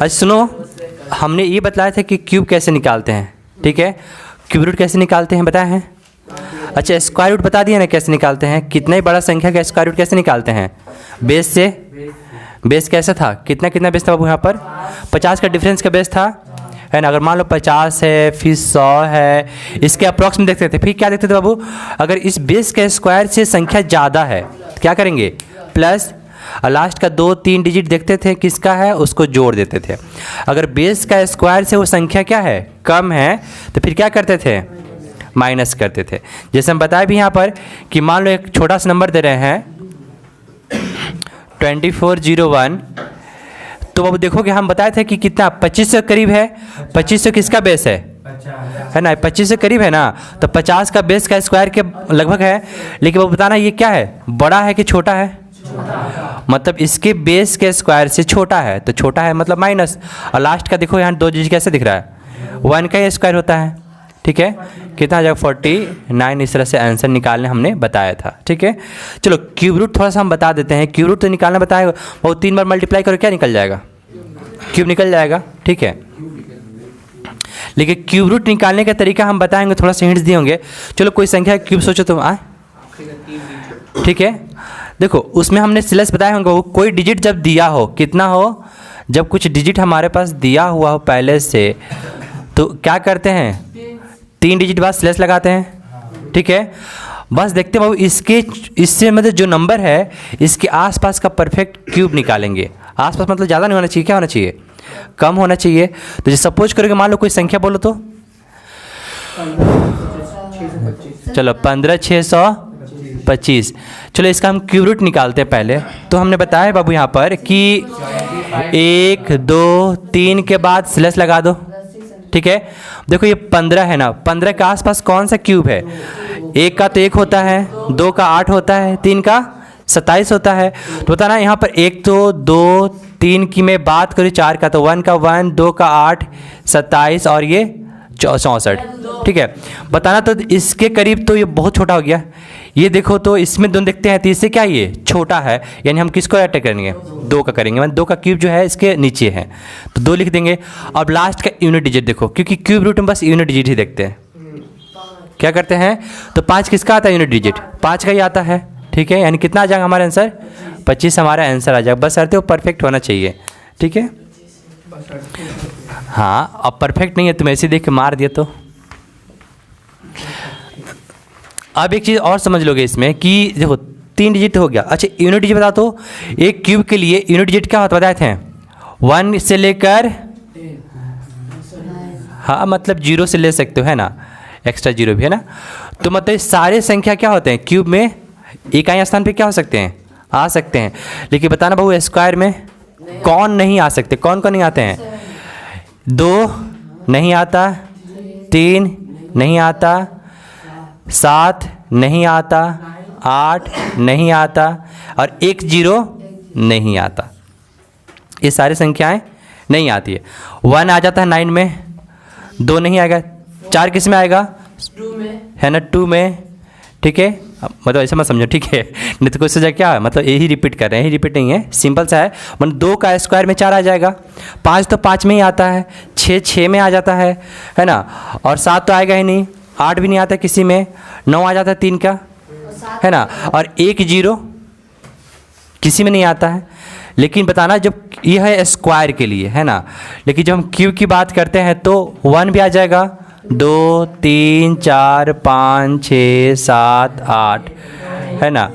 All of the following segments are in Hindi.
अच्छा सुनो, हमने ये बताया था कि क्यूब कैसे निकालते हैं, ठीक है, क्यूब रूट कैसे निकालते हैं बताया है। अच्छा स्क्वायर रूट बता दिया ना कैसे निकालते हैं, कितना ही बड़ा संख्या का स्क्वायर रूट कैसे निकालते हैं, बेस से। बेस कैसा था, कितना कितना बेस था बाबू यहाँ पर, 50 का डिफरेंस का बेस था, है ना। अगर मान लो 50 है फिर 100 है, इसके अप्रॉक्स में देखते थे, फिर क्या देखते थे बाबू, अगर इस बेस के स्क्वायर से संख्या ज़्यादा है तो क्या करेंगे, प्लस, और लास्ट का 2-3 डिजिट देखते थे किसका है उसको जोड़ देते थे। अगर बेस का स्क्वायर से वो संख्या क्या है, कम है, तो फिर क्या करते थे, माइनस करते थे। जैसे हम बताए भी यहाँ पर कि मान लो एक छोटा सा नंबर दे रहे हैं 2401, तो अब देखोगे हम बताए थे कि कितना 2500 करीब है, 2500 किसका बेस है ना, 2500 करीब है ना, तो 50 का बेस का स्क्वायर के लगभग है। लेकिन वो बताना ये क्या है, बड़ा है कि छोटा है, मतलब इसके बेस के स्क्वायर से छोटा है, तो छोटा है मतलब माइनस। और लास्ट का देखो यहाँ 2 डिजिट कैसे दिख रहा है, 1 का ही स्क्वायर होता है, ठीक है, कितना आ जाएगा 49। इस तरह से आंसर निकालने हमने बताया था, ठीक है। चलो क्यूब रूट थोड़ा सा हम बता देते हैं, क्यूब रूट तो निकालना बताएगा, वो 3 बार मल्टीप्लाई करो क्या निकल जाएगा, क्यूब निकल जाएगा, ठीक है। लेकिन क्यूब रूट निकालने का तरीका हम बताएंगे, थोड़ा सा हिंट्स दिए होंगे। चलो कोई संख्या क्यूब सोचो तुम, आए, ठीक है। देखो उसमें हमने सिलेस बताए होंगे, कोई डिजिट जब दिया हो, कितना हो, जब कुछ डिजिट हमारे पास दिया हुआ हो पहले से, तो क्या करते हैं, 3 डिजिट बाद स्लेस लगाते हैं, ठीक है। बस देखते हैं बाबू इससे मतलब जो नंबर है इसके आसपास का परफेक्ट क्यूब निकालेंगे। आसपास मतलब ज़्यादा नहीं होना चाहिए, क्या होना चाहिए, कम होना चाहिए। तो जो सपोज करोगे, मान लो कोई संख्या बोलो तो, चलो 15,625। चलो इसका हम क्यूब रूट निकालते हैं पहले। तो हमने बताया बाबू यहाँ पर कि 1 2 3 के बाद स्लेस लगा दो, ठीक है। देखो ये 15 है ना, 15 के आसपास कौन सा क्यूब है, 1 का तो 1 होता है, 2 का 8 होता है, 3 का 27 होता है। तो बताना यहाँ पर 1 तो 2 3 की मैं बात करूँ, 4 का तो 1 का 1, 2 का 8, 27 और ये 64, ठीक है। बताना तो इसके करीब, तो ये बहुत छोटा हो गया। ये देखो तो इसमें दोनों देखते हैं, तो इससे क्या ये छोटा है, यानी हम किसको ऐड करेंगे, 2 का करेंगे, मतलब 2 का क्यूब जो है इसके नीचे है, तो 2 लिख देंगे। अब लास्ट का यूनिट डिजिट देखो, क्योंकि क्यूब रूट में बस यूनिट डिजिट ही देखते हैं, क्या करते हैं, तो 5 किसका आता है, यूनिट डिजिट 5 का ही आता है, ठीक है। यानी कितना आ जाएगा हमारा आंसर, 25 हमारा आंसर आ जाएगा। बस अर्थ वो परफेक्ट होना चाहिए, ठीक है। हाँ अब परफेक्ट नहीं है, तुम ऐसे देख के मार दिया तो। अब एक चीज़ और समझ लोगे इसमें कि देखो 3 डिजिट हो गया। अच्छा यूनिट डिजिट बता दो, एक क्यूब के लिए यूनिट डिजिट क्या होता बताए थे, 1 से लेकर, हाँ मतलब 0 से ले सकते हो, है ना, एक्स्ट्रा 0 भी है ना। तो मतलब सारे संख्या क्या होते हैं क्यूब में, इकाई स्थान पे क्या हो सकते हैं, आ सकते हैं। लेकिन बताना बहु स्क्वायर में कौन नहीं आ सकते, कौन कौन नहीं आते हैं, 2 नहीं आता, 3 नहीं आता, 7 नहीं आता, 8 नहीं आता और 1 0 नहीं आता। ये सारी संख्याएं नहीं आती है। 1 आ जाता है 9 में, 2 नहीं आएगा, 4 किस में आएगा, 2 में है ना, 2 में, ठीक है। मतलब ऐसा मत समझो, ठीक है, नहीं तो कोई सोचा क्या है, मतलब यही रिपीट कर रहे हैं, यही रिपीट नहीं है, सिंपल सा है। मतलब 2 का स्क्वायर में 4 आ जाएगा, 5 तो 5 में ही आता है, 6 6 में आ जाता है ना, और 7 तो आएगा ही नहीं, 8 भी नहीं आता किसी में, 9 आ जाता है 3 का, है ना, और 1 0 किसी में नहीं आता है। लेकिन बताना जब यह है स्क्वायर के लिए, है ना, लेकिन जब हम क्यूब की बात करते हैं तो 1 भी आ जाएगा, 2 3 4 5 6 7 8, है ना,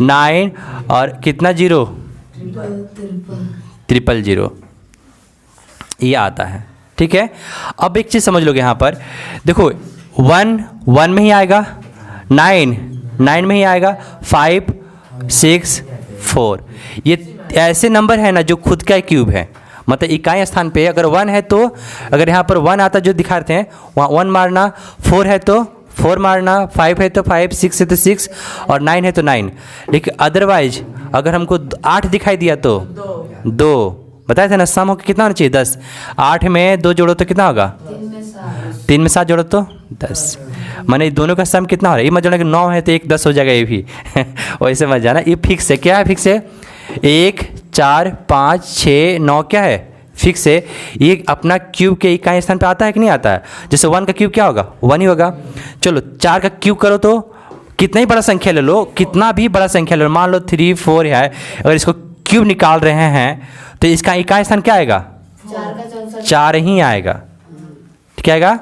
9 और कितना 0, 000 ये आता है, ठीक है। अब एक चीज़ समझ लोगे यहाँ पर, देखो 1 1 में ही आएगा, 9 9 में ही आएगा, 5 6 4, ये ऐसे नंबर है ना जो खुद का क्यूब है। मतलब इकाई स्थान पे अगर 1 है तो, अगर यहाँ पर 1 आता जो दिखाते हैं वहाँ 1 मारना, 4 है तो 4 मारना, 5 है तो 5, 6 है तो 6 और 9 है तो 9। लेकिन अदरवाइज अगर हमको 8 दिखाई दिया तो 2, बताया था ना, सम होकर कितना होना चाहिए 10, 8 में 2 जोड़ो तो कितना होगा, 3 में 7 जोड़ो तो 10। माने दोनों का सम कितना हो रहा है, ये मत जाना कि 9 है तो 1 10 हो जाएगा, ये भी वैसे मत जाना, ये फिक्स है। क्या है फिक्स है, 1 4 5 6 9 क्या है फिक्स है, ये अपना क्यूब के इकाई स्थान पे आता है कि नहीं आता है? जैसे 1 का क्यूब क्या होगा? 1 ही होगा। चलो 4 का क्यूब करो तो कितना ही बड़ा संख्या ले लो, कितना भी बड़ा संख्या ले लो, मान लो 3 4 है, अगर इसको क्यूब निकाल रहे हैं तो इसका इकाई स्थान क्या आएगा? 4 ही आएगा। क्या आएगा?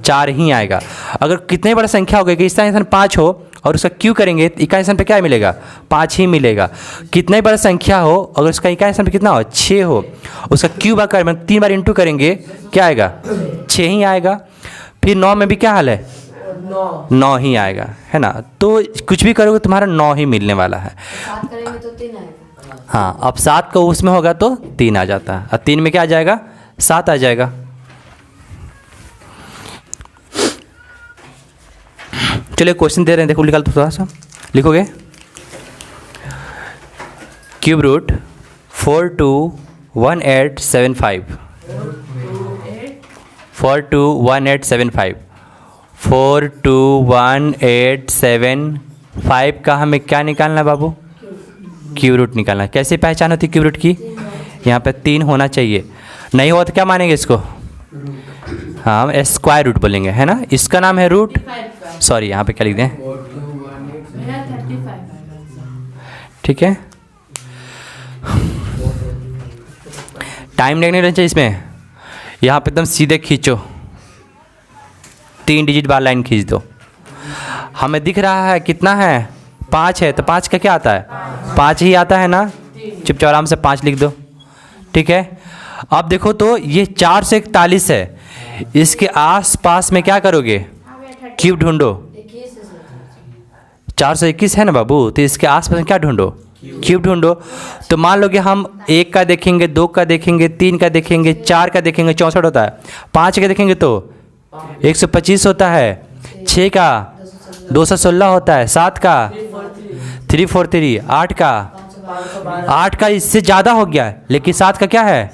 4 ही आएगा। अगर कितने बड़ा संख्या हो गई कि इसका स्थान 5 हो और उसका क्यू करेंगे तो इकाई स्थान पे क्या मिलेगा? 5 ही मिलेगा। कितने बड़ा संख्या हो अगर उसका इकाई स्थान पे कितना हो? 6 हो, उसका क्यूब आकर में 3 बार इंटू करेंगे क्या आएगा? 6 ही आएगा। फिर 9 में भी क्या हाल है? 9 ही आएगा, है ना। तो कुछ भी करोगे तुम्हारा 9 ही मिलने वाला है। 7 करेंगे तो 3 आएगा। हाँ, अब 7 का उसमें होगा तो 3 आ जाता है, और 3 में क्या आ जाएगा? 7 आ जाएगा। चलिए क्वेश्चन दे रहे हैं, देखो निकाल तो थोड़ा सा लिखोगे। क्यूब रूट 421875 421875 421875 का हमें क्या निकालना है बाबू? क्यूब रूट निकालना है। कैसे पहचान होती है क्यूब रूट की? यहाँ पे 3 होना चाहिए, नहीं हुआ तो क्या मानेंगे इसको? हाँ, स्क्वायर रूट बोलेंगे, है ना। इसका नाम है रूट, सॉरी यहाँ पे क्या लिख दें, ठीक है। टाइम नहीं रहना चाहिए इसमें, यहाँ पे एकदम सीधे खींचो, 3 डिजिट बार लाइन खींच दो। हमें दिख रहा है कितना है? 5 है, तो 5 का क्या आता है? 5 ही आता है ना। चुपचाप आराम से 5 लिख दो, ठीक है। अब देखो तो ये 4 से 41 है, इसके आस पास में क्या करोगे? क्यूब ढूंढो। 421 है ना बाबू, तो इसके आस पास में क्या ढूंढो? क्यूब ढूंढो। तो मान लो कि हम 1 का देखेंगे, 2 का देखेंगे, 3 का देखेंगे, 4 का देखेंगे 64 होता है, 5 का देखेंगे तो 125 होता है, 6 का 216 होता है, 7 का 343, 8 का इससे ज़्यादा हो गया, लेकिन 7 का क्या है?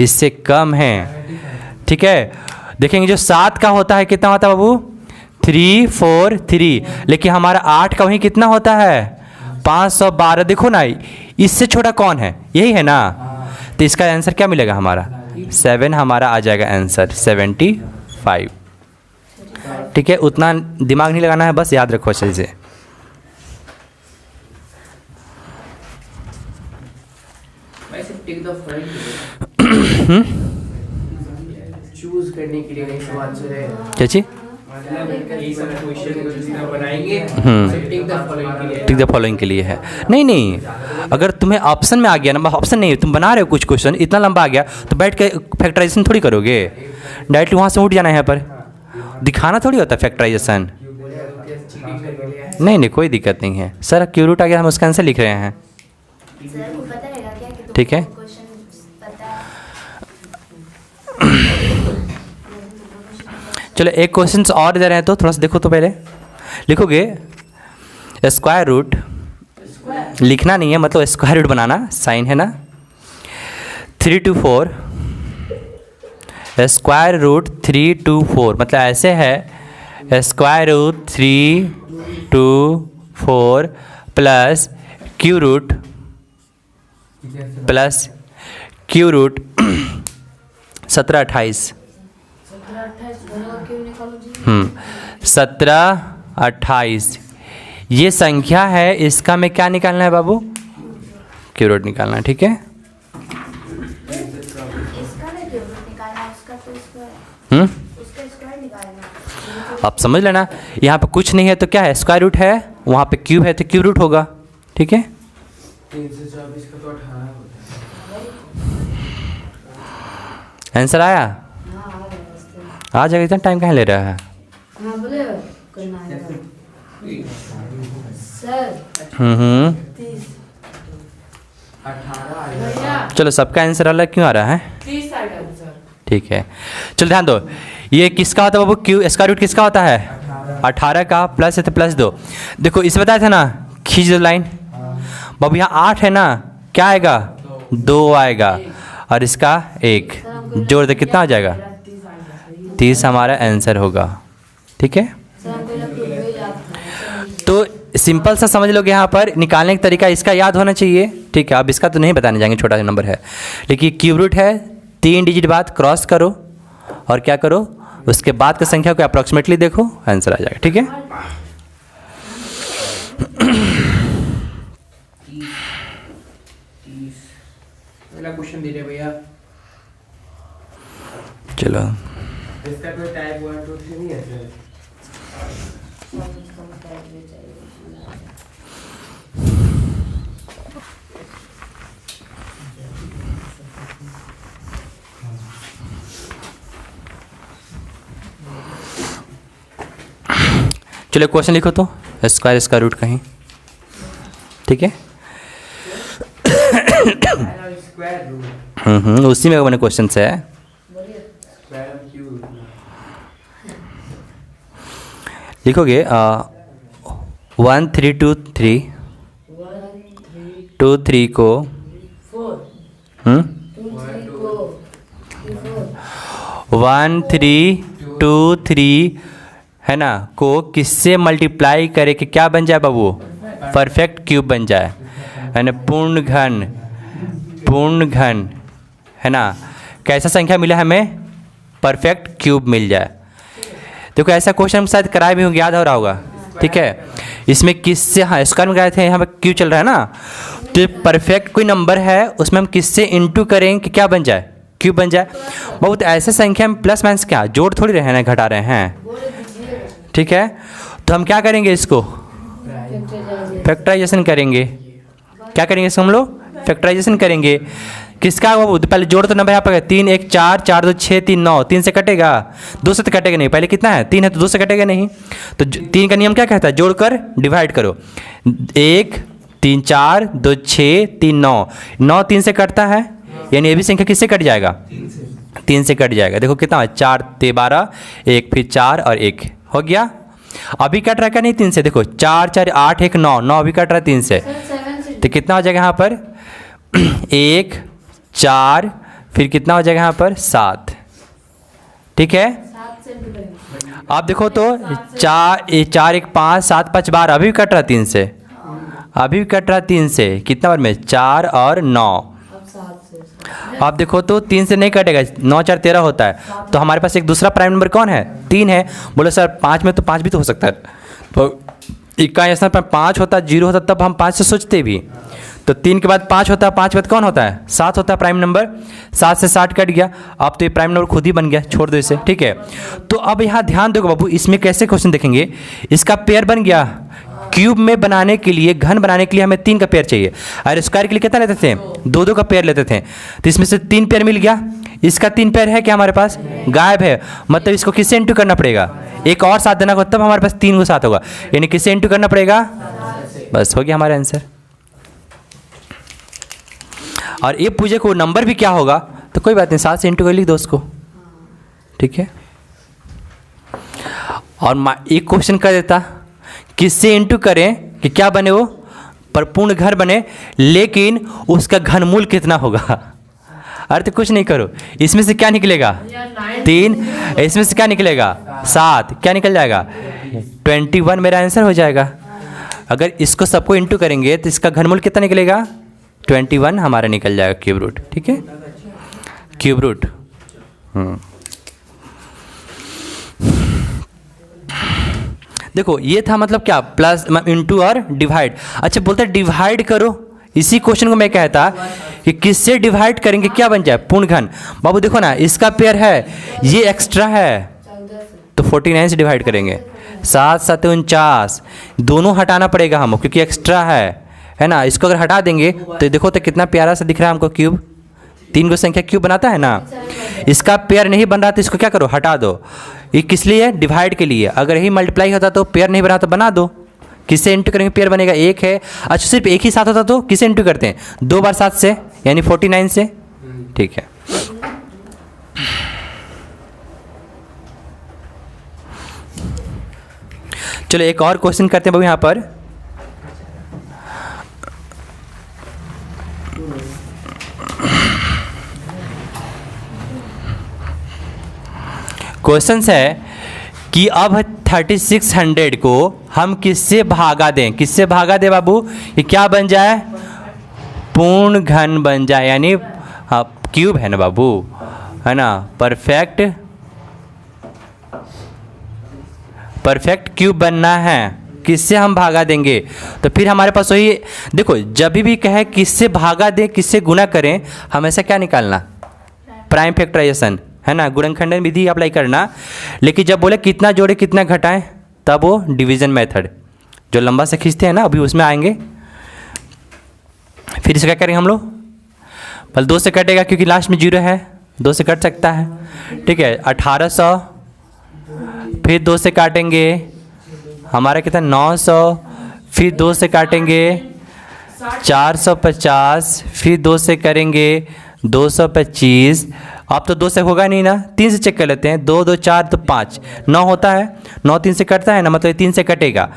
इससे कम है, ठीक है। देखेंगे जो 7 का होता है कितना होता है बाबू? 343, लेकिन हमारा 8 का वहीं कितना होता है? 512। देखो ना, इससे छोटा कौन है? यही है ना। तो इसका आंसर क्या मिलेगा हमारा? 7 हमारा आ जाएगा आंसर, 75, ठीक है। उतना दिमाग नहीं लगाना है, बस याद रखो अच्छे से। चूज करने के लिए नहीं सवाल से है क्या चीज? टिक द फॉलोइंग के लिए है। नहीं, अगर तुम्हें ऑप्शन में आ गया ना, ऑप्शन नहीं है, तुम बना रहे हो कुछ क्वेश्चन इतना लंबा आ गया तो बैठ के फैक्टराइजेशन थोड़ी करोगे, डायरेक्टली वहाँ से उठ जाना है। यहाँ पर दिखाना थोड़ी होता है फैक्टराइजेशन। नहीं, कोई दिक्कत नहीं है सर। क्यू रूट आ गया, हम उसका आंसर लिख रहे हैं, ठीक है। चलो एक क्वेश्चन और दे रहे हैं तो थोड़ा सा देखो तो पहले लिखोगे। स्क्वायर रूट लिखना नहीं है, मतलब स्क्वायर रूट बनाना, साइन है ना। 3 to 4 स्क्वायर रूट 3 to 4 मतलब ऐसे है, square root 3 to 4 plus cube root 17 28 17 28 ये संख्या है, इसका में क्या निकालना है बाबू? क्यू रूट निकालना है, ठीक है। आप समझ लेना, यहाँ पे कुछ नहीं है तो क्या है? स्क्वायर रूट है, वहाँ पे क्यूब है तो क्यूब रूट होगा, ठीक है। 324 का तो 18 होता है। आंसर आया? आ जाएगा, इतना टाइम कहाँ ले रहा है? चलो सबका आंसर अलग क्यों आ रहा है? ठीक है, चलो ध्यान दो। ये किसका होता है बाबू? क्यू स्क्वायर रूट किसका होता है? 18 का, प्लस है तो प्लस 2। देखो इसे बताया था ना, खींच दो लाइन बाबू। यहाँ 8 है ना, क्या आएगा? 2 आएगा, और इसका 1 जोड़ दे, कितना आ जाएगा? 30 हमारा आंसर होगा, ठीक है। तो सिंपल सा समझ लोगे यहाँ पर निकालने का तरीका इसका याद होना चाहिए, ठीक है। अब इसका तो नहीं बताने जाएंगे, छोटा सा नंबर है, लेकिन क्यूब रूट है, 3 डिजिट बाद क्रॉस करो और क्या करो, उसके बाद की संख्या को अप्रॉक्सीमेटली देखो, आंसर आ जाएगा, ठीक है। अगला क्वेश्चन दे रहे भैया। चलो इसका कोई टाइप 1 2 3 नहीं है सर? चलो क्वेश्चन लिखो तो, स्क्वायर इसका रूट कहीं, ठीक है। स्क्वायर रूट उसी में मैंने क्वेश्चन से है। स्क्वायर क्यूब लिखोगे 1 3 2 3 2 3 को 1 3 2 3 है ना, को किससे मल्टीप्लाई करे कि क्या बन जाए बाबू, परफेक्ट क्यूब बन जाए, है ना, पूर्ण घन है ना। कैसा संख्या मिला हमें, परफेक्ट क्यूब मिल जाए। देखो ऐसा क्वेश्चन हम शायद कराए भी होंगे, याद हो रहा होगा, ठीक है। इसमें किससे, हाँ स्क्वायर में गए थे, यहाँ पर क्यूब चल रहा है ना, तो परफेक्ट कोई नंबर है उसमें हम किससे इंटू करें कि क्या बन जाए, क्यूब बन जाए। बहुत ऐसे संख्या में प्लस माइनस क्या, जोड़ थोड़ी रहे हैं, घटा रहे हैं, ठीक है। तो हम क्या करेंगे, इसको फैक्टराइजेशन करेंगे। क्या करेंगे इसको हम लोग, फैक्टराइजेशन करेंगे। किसका बाबू, पहले जोड़ तो नंबर यहाँ पर 3 1 4 4 2 6 3 9, 3 से कटेगा, 2 से तो कटेगा नहीं, पहले कितना है 3 है तो 2 से कटेगा नहीं। तो 3 का नियम क्या कहता है, जोड़कर डिवाइड करो, 1 3 4 2 6 3 9, 9 3 से कटता है, यानी ये भी संख्या किससे कट जाएगा, 3 से कट जाएगा। देखो कितना 4 ते 12, 1 फिर 4 और 1 हो गया। अभी कट रहा है क्या, नहीं 3 से, देखो 4 4 8 1 9, 9 अभी कट रहा है 3 से, तो कितना हो जाएगा यहाँ पर 1 4 फिर कितना हो जाएगा यहाँ पर 7, ठीक है। आप देखो तो 4 1 5 7 5 12, अभी भी कट रहा 3 से, अभी भी कट रहा 3 से, कितना बार में 4 और 9। आप देखो तो 3 से नहीं कटेगा, 9 4 13 होता है, तो हमारे पास एक दूसरा प्राइम नंबर कौन है, 3 है। बोले सर 5 में तो 5 भी तो हो सकता है, तो इक्का स्थान पर 5 होता 0 होता तब हम 5 से सोचते भी, तो 3 के बाद 5 होता है, 5 के बाद कौन होता है 7 होता है प्राइम नंबर, 7 से 60 कट गया, अब तो ये प्राइम नंबर खुद ही बन गया, छोड़ दो इसे, ठीक है। तो अब यहाँ ध्यान दो बाबू, इसमें कैसे क्वेश्चन देखेंगे, इसका पेयर बन गया। क्यूब में बनाने के लिए, घन बनाने के लिए हमें 3 का पेयर चाहिए, और स्क्वायर के लिए कितना लेते थे, 2 का पेयर लेते थे, तो इसमें से 3 पेयर मिल गया। इसका 3 पेयर है क्या हमारे पास, गायब है, मतलब इसको किससे इंटू करना पड़ेगा, एक और 7 देना होगा तब हमारे पास 3 को 7 होगा, यानी किससे इंटू करना पड़ेगा, बस हो गया हमारा आंसर। और ये पूछे को नंबर भी क्या होगा, तो कोई बात नहीं, 7 से इंटू कर लिख दो उसको, ठीक है। और एक क्वेश्चन कर देता, किससे इंटू करें कि क्या बने, वो परिपूर्ण घर बने, लेकिन उसका घनमूल कितना होगा। अरे तो कुछ नहीं करो, इसमें से क्या निकलेगा 3, इसमें से क्या निकलेगा 7, क्या निकल जाएगा 21 मेरा आंसर हो जाएगा। अगर इसको सबको इंटू करेंगे तो इसका घनमूल कितना निकलेगा 21 हमारा निकल जाएगा क्यूब रूट, ठीक है, क्यूब रूट। देखो ये था मतलब क्या, प्लस इंटू और डिवाइड। अच्छा बोलते डिवाइड करो, इसी क्वेश्चन को मैं कहता कि किससे डिवाइड करेंगे क्या बन जाए, पूर्ण घन। बाबू देखो ना, इसका पेयर है, ये एक्स्ट्रा है, तो 49 से डिवाइड करेंगे, 7 7 49, दोनों हटाना पड़ेगा हमको क्योंकि एक्स्ट्रा है ना। इसको अगर हटा देंगे तो देखो तो कितना प्यारा सा दिख रहा है हमको क्यूब, 3 को संख्या क्यूब बनाता है ना। इसका पेयर नहीं बन रहा तो इसको क्या करो, हटा दो। ये किस लिए, डिवाइड के लिए। अगर यही मल्टीप्लाई होता तो पेयर नहीं बना तो बना दो, किससे इंटू करेंगे पेयर बनेगा, 1 है। अच्छा सिर्फ एक ही 7 होता तो किससे इंटू करते हैं, 2 बार 7 से, यानी 49 से, ठीक है। चलो एक और क्वेश्चन करते हैं बाबू यहाँ पर। क्वेश्चन है कि अब 3600 को हम किससे भागा दें, किससे भागा दें बाबू, ये क्या बन जाए, पूर्ण घन बन जाए, यानी क्यूब है ना बाबू, है ना, परफेक्ट क्यूब बनना है, किससे हम भागा देंगे। तो फिर हमारे पास वही, देखो जब भी कहे किससे भागा दें, किससे गुना करें, हमेशा क्या निकालना, प्राइम फैक्टराइजेशन, है ना, गुणनखंडन विधि अप्लाई करना। लेकिन जब बोले कितना जोड़े कितना घटाएं, तब वो डिवीजन मेथड जो लंबा से खींचते हैं ना, अभी उसमें आएंगे। फिर इसे क्या करेंगे हम लोग, पहले 2 से कटेगा क्योंकि लास्ट में 0 है, 2 से कट सकता है, ठीक है। 1800, फिर 2 से काटेंगे, हमारा कितना 900, फिर 2 से काटेंगे 450, फिर 2 से करेंगे 225। अब तो 2 से होगा नहीं ना, 3 से चेक कर लेते हैं, 2 2 4 तो 5, 9 होता है, 9 3 से कटता है ना, मतलब 3 से कटेगा,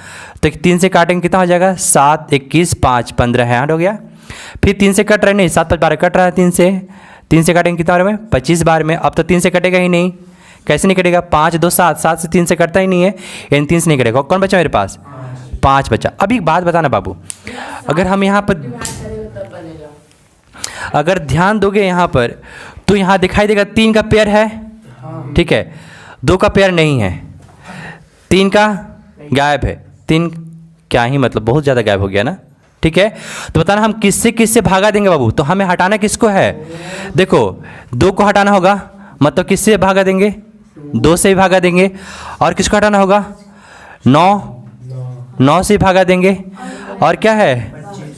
तो 3 से काटेंगे कितना हो जाएगा, 7 21 5 15 है, 8 हो गया। फिर 3 से कट रहे नहीं, 7 5 12 कट रहा है, 3 से काटेंगे कितना बार में, 25 बार में। अब तो 3 से कटेगा ही नहीं, कैसे नहीं कटेगा, 5 2 7, 7 से 3 से कटता ही नहीं है, यानी 3 से नहीं कटेगा। कौन बचा मेरे पास, 5 बचा। अभी एक बात बताना बाबू, अगर हम यहाँ पर, अगर ध्यान दोगे यहाँ पर, तो यहाँ दिखाई देगा 3 का पेयर है, ठीक है, 2 का पेयर नहीं है, 3 का गायब है, 3 क्या ही मतलब बहुत ज़्यादा गायब हो गया ना, ठीक है। तो बताना हम किससे किससे भागा देंगे बाबू, तो हमें हटाना किसको है, देखो 2 को हटाना होगा, मतलब किससे भागा देंगे, 2 से ही भागा देंगे। और किसको हटाना होगा, 9 से ही भागा देंगे। और क्या है,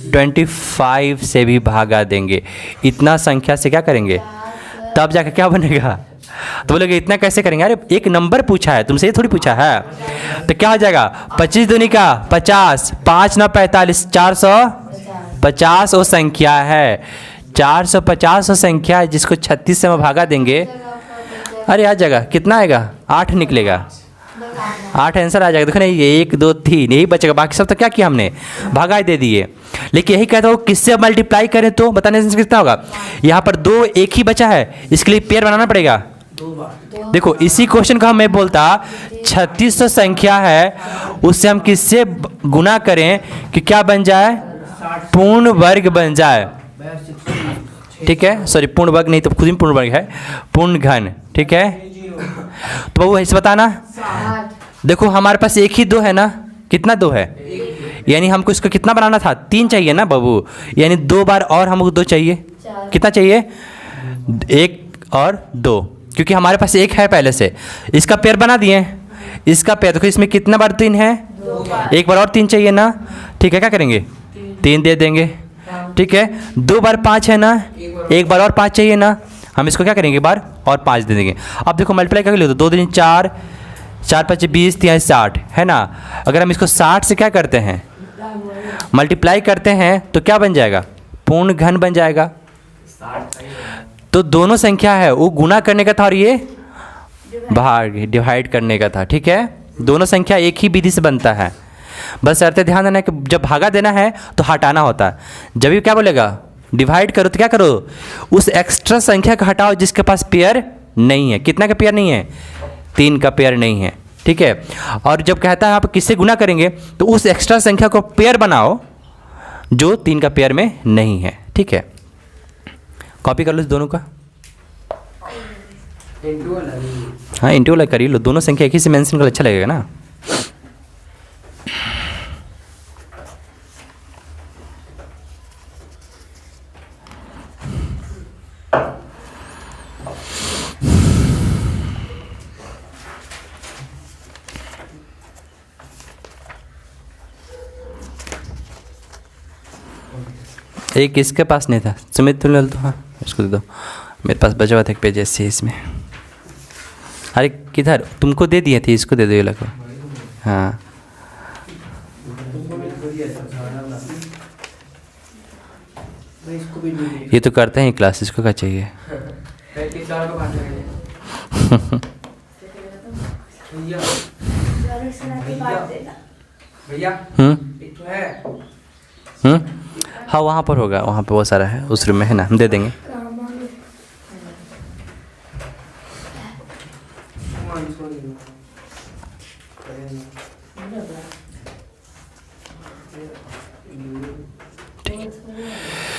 25 से भी भागा देंगे। इतना संख्या से क्या करेंगे, तब जाकर क्या बनेगा। तो बोलोगे इतना कैसे करेंगे, अरे एक नंबर पूछा है तुमसे, ये थोड़ी पूछा है। तो क्या हो जाएगा, 25 दूनी का 50, 5 9 45, 450 वो संख्या है, 450 वो संख्या है जिसको 36 से हम भागा देंगे। अरे आ जाएगा, कितना आएगा, 8 निकलेगा, 8 आंसर आ जाएगा। देखो ना, ये 1 2 3 यही बचेगा, बाकी सब तो क्या किया हमने, भागा दे दिए। लेकिन यही कहता हूँ किससे मल्टीप्लाई करें तो बताने से कितना होगा। यहाँ पर 2 एक ही बचा है, इसके लिए पेयर बनाना पड़ेगा। देखो इसी क्वेश्चन का मैं बोलता 3600 संख्या है, उससे हम किससे गुना करें कि क्या बन जाए, पूर्ण वर्ग बन जाए, ठीक है। सॉरी पूर्ण वर्ग नहीं, तो खुद ही पूर्ण वर्ग है, पूर्ण घन, ठीक है। तो बाबू ऐसे बताना, देखो हमारे पास 1 ही 2 है ना, कितना 2 है, यानी हमको इसको कितना बनाना था, 3 चाहिए ना बाबू, यानी 2 बार और हमको 2 चाहिए, कितना चाहिए, 1 और 2, क्योंकि हमारे पास 1 है पहले से। इसका पेयर बना दिए, इसका पेयर देखो इसमें कितना बार 3 है, 1 बार और 3 चाहिए ना, ठीक है। क्या करेंगे, 3 दे देंगे, ठीक है। 2 बार 5 है ना, 1 बार और 5 चाहिए ना, हम इसको क्या करेंगे, 1 बार और 5 दे देंगे। अब देखो मल्टीप्लाई करके लो, तो 2 3 4, 4 5 20, 3 60 है ना। अगर हम इसको 60 से क्या करते हैं, मल्टीप्लाई करते हैं, तो क्या बन जाएगा, पूर्ण घन बन जाएगा। तो दोनों संख्या है वो गुना करने का था और ये भाग डिवाइड करने का था, ठीक है। दोनों संख्या एक ही विधि से बनता है, बस शर्त ध्यान देना कि जब भागा देना है तो हटाना होता है। जब भी क्या बोलेगा, डिवाइड करो तो क्या करो, उस एक्स्ट्रा संख्या का हटाओ जिसके पास पेयर नहीं है। कितना का पेयर नहीं है, 3 का पेयर नहीं है, ठीक है। और जब कहता है आप किससे गुना करेंगे, तो उस एक्स्ट्रा संख्या को पेयर बनाओ जो 3 का पेयर में नहीं है, ठीक है। कॉपी कर लो इस दोनों का, हाँ इंटू वाला कर ही लो, दोनों संख्या एक ही से मेंशन कर, अच्छा लगेगा ना। एक इसके पास नहीं था, सुमित तुम ले लो, हाँ इसको दे दो, मेरे पास बचा हुआ था एक पेज ऐसे इसमें। अरे किधर, तुमको दे दिए थे, इसको दे दो ये लगो, हाँ ये तो करते हैं क्लास, इसको क्या चाहिए। हाँ वहाँ पर होगा, वहाँ पे बहुत सारा है, उस रूम में है ना, हम दे देंगे। थोड़ी है।